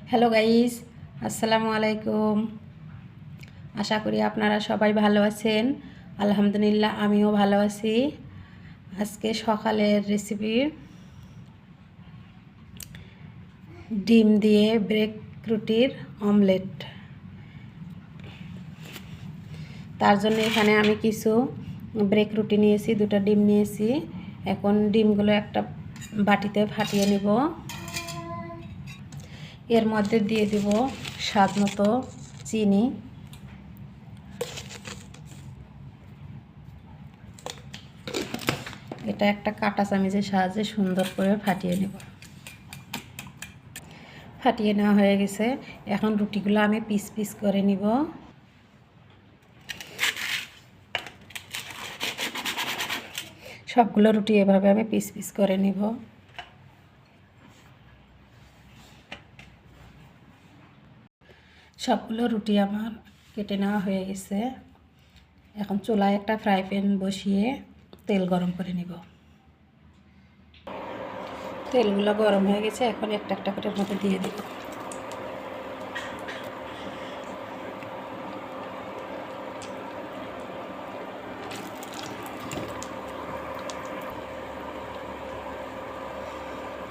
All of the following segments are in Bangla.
হ্যালো গাইস, আসসালামু আলাইকুম। আশা করি আপনারা সবাই ভালো আছেন। আলহামদুলিল্লাহ আমিও ভালো আছি। আজকে সকালের রেসিপি ডিম দিয়ে ব্রেক রুটির অমলেট। তার জন্য এখানে আমি কিছু ব্রেক রুটি নিয়েছি, দুটো ডিম নিয়েছি। এখন ডিমগুলো একটা বাটিতে ফাটিয়ে নেব। এর মধ্যে দিয়ে দেব স্বাদ মতো চিনি, এটা একটা কাঁটা চামচের সাহায্যে সুন্দর করে ফাটিয়ে নেব। ফাটিয়ে নেওয়া হয়ে গেছে। এখন রুটিগুলো আমি পিস পিস করে নিব। সবগুলো রুটি এভাবে আমি পিস পিস করে নিব। সবগুলো রুটি আমার কেটে নেওয়া হয়ে গেছে। এখন চুলায় একটা ফ্রাই প্যান বসিয়ে তেল গরম করে নিব। তেলগুলো গরম হয়ে গেছে, এখন একটা একটা করে মধ্যে দিয়ে দিব।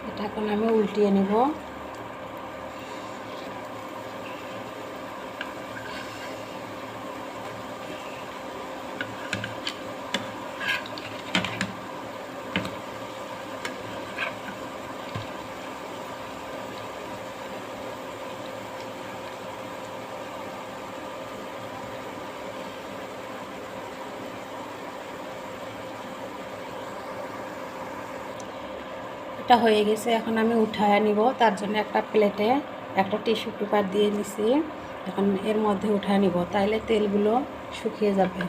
এটা এখন আমি উল্টিয়ে নেব। এটা হয়ে গেছে, এখন আমি উঠায় নিব। তার জন্য একটা প্লেটে একটা টিস্যু পেপার দিয়ে নিছি। এখন এর মধ্যে উঠায় নিব, তাইলে তেলগুলো শুকিয়ে যাবে।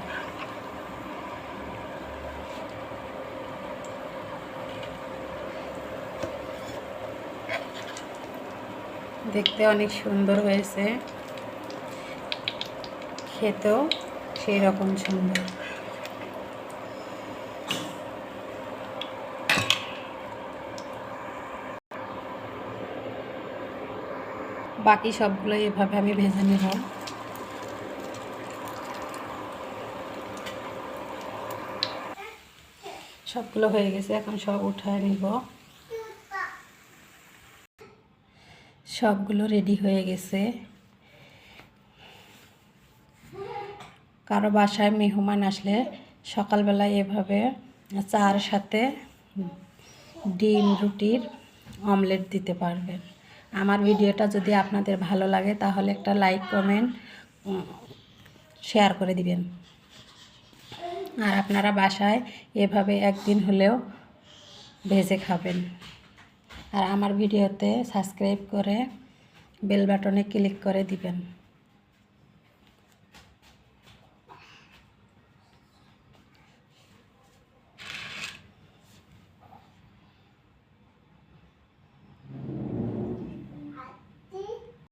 দেখতে অনেক সুন্দর হয়েছে, খেতেও সেই রকম সুন্দর। বাকি সবগুলো এভাবে আমি ভেজে নেব। সবগুলো হয়ে গেছে, এখন সব উঠায় নিব। সবগুলো রেডি হয়ে গেছে। কারো বাসায় মেহমান আসলে সকালবেলায় এভাবে চার সাথে ডিম রুটির অমলেট দিতে পারবেন। আমার ভিডিওটা যদি আপনাদের ভালো লাগে তাহলে একটা লাইক কমেন্ট শেয়ার করে দিবেন। আর আপনারা বাসায় এভাবে একদিন হলেও ভেজে খাবেন। আর আমার ভিডিওতে সাবস্ক্রাইব করে বেল বাটনে ক্লিক করে দিবেন।